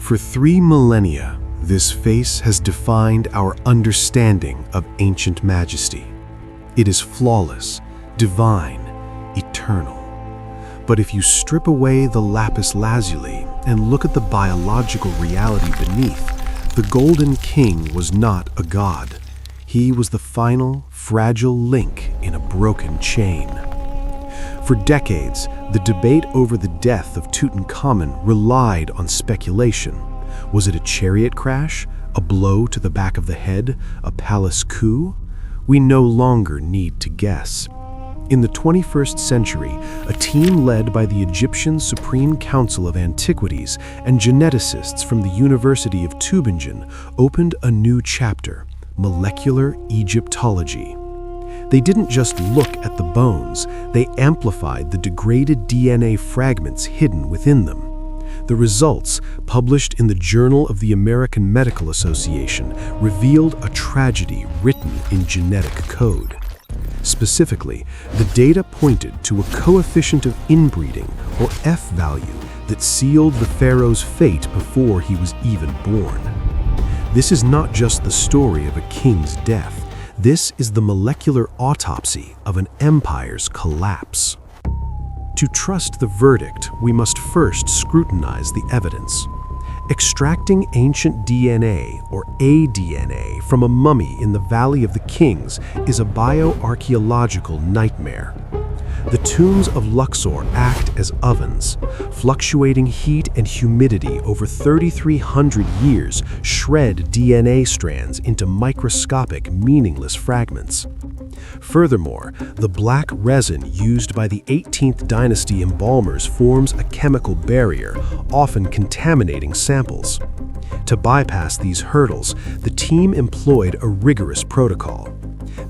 For 3 millennia, this face has defined our understanding of ancient majesty. It is flawless, divine, eternal. But if you strip away the lapis lazuli and look at the biological reality beneath, the Golden King was not a god. He was the final, fragile link in a broken chain. For decades, the debate over the death of Tutankhamun relied on speculation. Was it a chariot crash, a blow to the back of the head, a palace coup? We no longer need to guess. In the 21st century, a team led by the Egyptian Supreme Council of Antiquities and geneticists from the University of Tübingen opened a new chapter, molecular Egyptology. They didn't just look at the bones, they amplified the degraded DNA fragments hidden within them. The results, published in the Journal of the American Medical Association, revealed a tragedy written in genetic code. Specifically, the data pointed to a coefficient of inbreeding, or F value, that sealed the pharaoh's fate before he was even born. This is not just the story of a king's death. This is the molecular autopsy of an empire's collapse. To trust the verdict, we must first scrutinize the evidence. Extracting ancient DNA, or aDNA, from a mummy in the Valley of the Kings is a bioarchaeological nightmare. The tombs of Luxor act as ovens. Fluctuating heat and humidity over 3,300 years shred DNA strands into microscopic, meaningless fragments. Furthermore, the black resin used by the 18th Dynasty embalmers forms a chemical barrier, often contaminating samples. To bypass these hurdles, the team employed a rigorous protocol.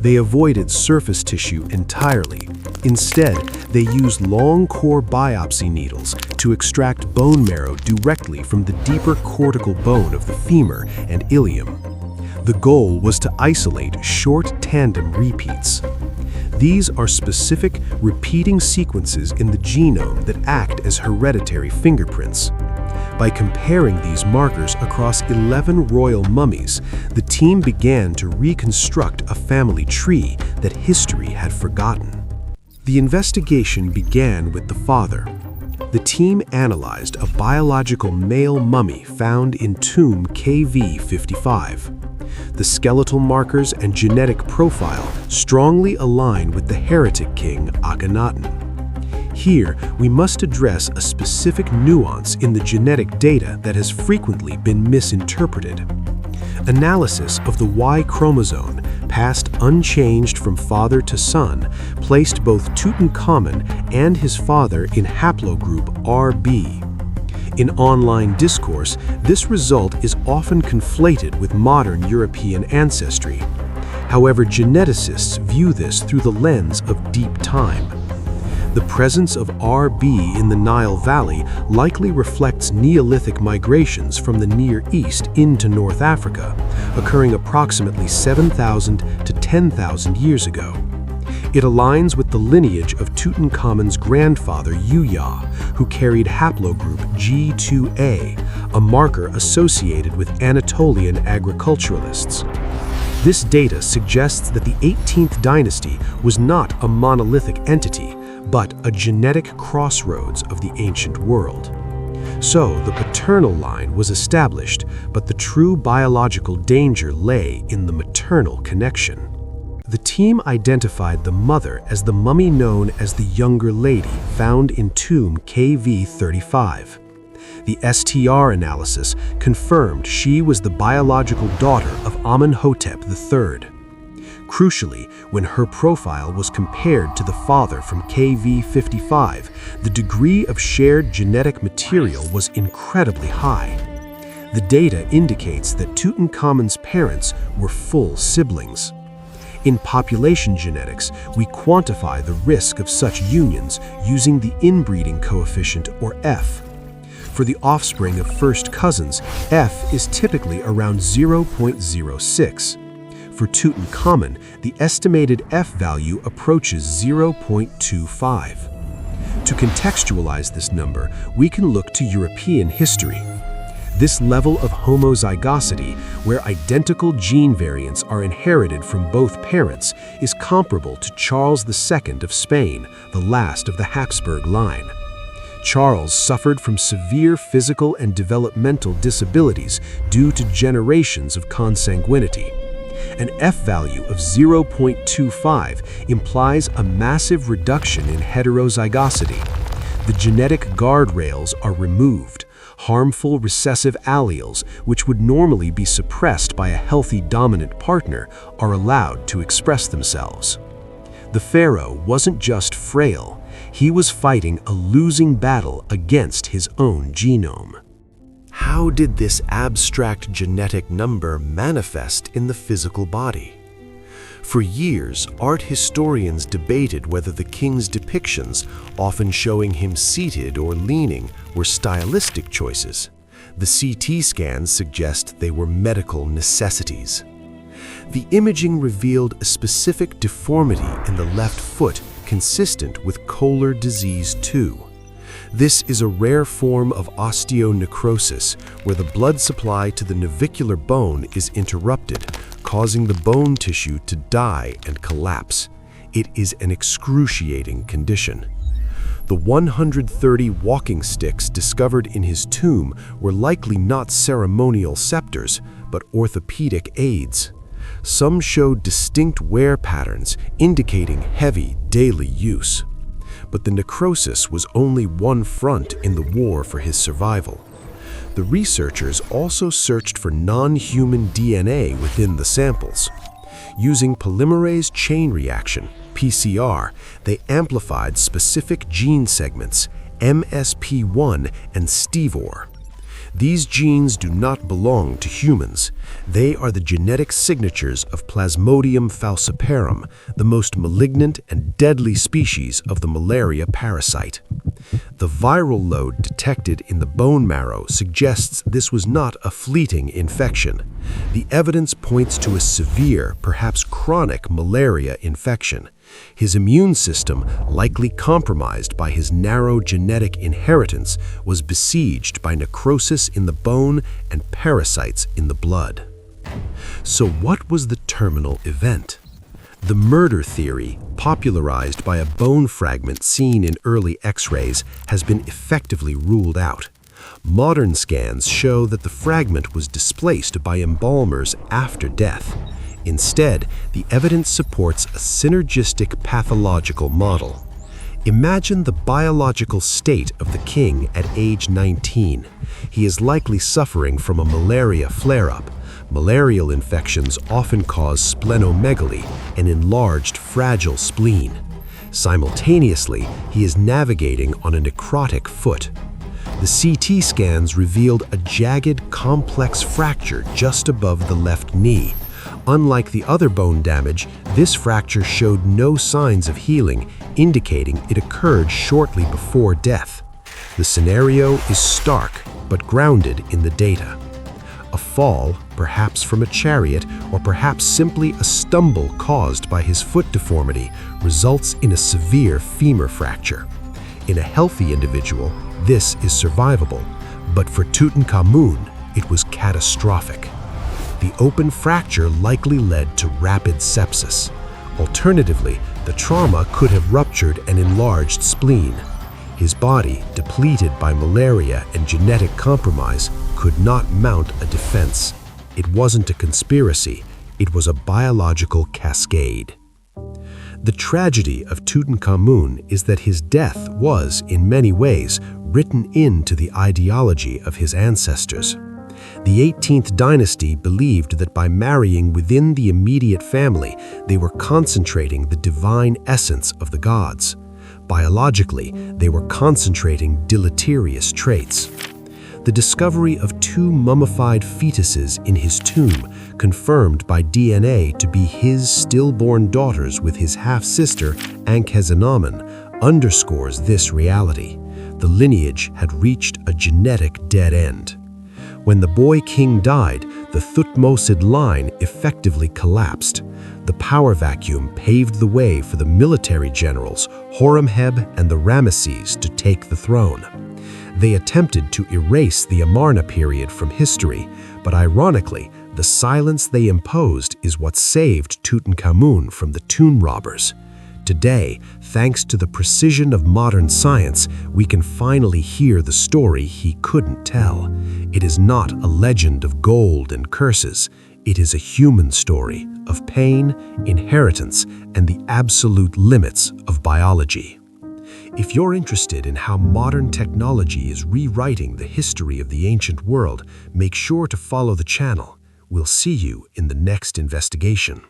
They avoided surface tissue entirely. Instead, they used long core biopsy needles to extract bone marrow directly from the deeper cortical bone of the femur and ilium. The goal was to isolate short tandem repeats. These are specific, repeating sequences in the genome that act as hereditary fingerprints. By comparing these markers across 11 royal mummies, the team began to reconstruct a family tree that history had forgotten. The investigation began with the father. The team analyzed a biological male mummy found in tomb KV55. The skeletal markers and genetic profile strongly align with the heretic king Akhenaten. Here, we must address a specific nuance in the genetic data that has frequently been misinterpreted. Analysis of the Y chromosome, passed unchanged from father to son, placed both Tutankhamun and his father in haplogroup RB. In online discourse, this result is often conflated with modern European ancestry. However, geneticists view this through the lens of deep time. The presence of RB in the Nile Valley likely reflects Neolithic migrations from the Near East into North Africa, occurring approximately 7,000 to 10,000 years ago. It aligns with the lineage of Tutankhamun's grandfather Yuya, who carried haplogroup G2A, a marker associated with Anatolian agriculturalists. This data suggests that the 18th dynasty was not a monolithic entity, but a genetic crossroads of the ancient world. So, the paternal line was established, but the true biological danger lay in the maternal connection. The team identified the mother as the mummy known as the Younger Lady, found in tomb KV35. The STR analysis confirmed she was the biological daughter of Amenhotep III. Crucially, when her profile was compared to the father from KV55, the degree of shared genetic material was incredibly high. The data indicates that Tutankhamun's parents were full siblings. In population genetics, we quantify the risk of such unions using the Inbreeding Coefficient, or F. For the offspring of first cousins, F is typically around 0.06. For Tutankhamun, the estimated F value approaches 0.25. To contextualize this number, we can look to European history. This level of homozygosity, where identical gene variants are inherited from both parents, is comparable to Charles II of Spain, the last of the Habsburg line. Charles suffered from severe physical and developmental disabilities due to generations of consanguinity. An F-value of 0.25 implies a massive reduction in heterozygosity. The genetic guardrails are removed. Harmful recessive alleles, which would normally be suppressed by a healthy dominant partner, are allowed to express themselves. The pharaoh wasn't just frail, he was fighting a losing battle against his own genome. How did this abstract genetic number manifest in the physical body? For years, art historians debated whether the king's depictions, often showing him seated or leaning, were stylistic choices. The CT scans suggest they were medical necessities. The imaging revealed a specific deformity in the left foot consistent with Koehler disease 2. This is a rare form of osteonecrosis where the blood supply to the navicular bone is interrupted, causing the bone tissue to die and collapse. It is an excruciating condition. The 130 walking sticks discovered in his tomb were likely not ceremonial scepters, but orthopedic aids. Some showed distinct wear patterns, indicating heavy daily use. But the necrosis was only one front in the war for his survival. The researchers also searched for non-human DNA within the samples. Using polymerase chain reaction, PCR, they amplified specific gene segments, MSP1 and STEVOR. These genes do not belong to humans. They are the genetic signatures of Plasmodium falciparum, the most malignant and deadly species of the malaria parasite. The viral load detected in the bone marrow suggests this was not a fleeting infection. The evidence points to a severe, perhaps chronic malaria infection. His immune system, likely compromised by his narrow genetic inheritance, was besieged by necrosis in the bone and parasites in the blood. So what was the terminal event? The murder theory, popularized by a bone fragment seen in early X-rays, has been effectively ruled out. Modern scans show that the fragment was displaced by embalmers after death. Instead, the evidence supports a synergistic pathological model. Imagine the biological state of the king at age 19. He is likely suffering from a malaria flare-up. Malarial infections often cause splenomegaly, an enlarged, fragile spleen. Simultaneously, he is navigating on a necrotic foot. The CT scans revealed a jagged, complex fracture just above the left knee. Unlike the other bone damage, this fracture showed no signs of healing, indicating it occurred shortly before death. The scenario is stark, but grounded in the data. A fall, perhaps from a chariot, or perhaps simply a stumble caused by his foot deformity, results in a severe femur fracture. In a healthy individual, this is survivable, but for Tutankhamun, it was catastrophic. The open fracture likely led to rapid sepsis. Alternatively, the trauma could have ruptured an enlarged spleen. His body, depleted by malaria and genetic compromise, could not mount a defense. It wasn't a conspiracy, it was a biological cascade. The tragedy of Tutankhamun is that his death was, in many ways, written into the ideology of his ancestors. The 18th dynasty believed that by marrying within the immediate family, they were concentrating the divine essence of the gods. Biologically, they were concentrating deleterious traits. The discovery of 2 mummified fetuses in his tomb, confirmed by DNA to be his stillborn daughters with his half-sister Akhenaten, underscores this reality. The lineage had reached a genetic dead end. When the boy king died, the Thutmosid line effectively collapsed. The power vacuum paved the way for the military generals, Horemheb and the Ramesses, to take the throne. They attempted to erase the Amarna period from history, but ironically, the silence they imposed is what saved Tutankhamun from the tomb robbers. Today, thanks to the precision of modern science, we can finally hear the story he couldn't tell. It is not a legend of gold and curses. It is a human story of pain, inheritance, and the absolute limits of biology. If you're interested in how modern technology is rewriting the history of the ancient world, make sure to follow the channel. We'll see you in the next investigation.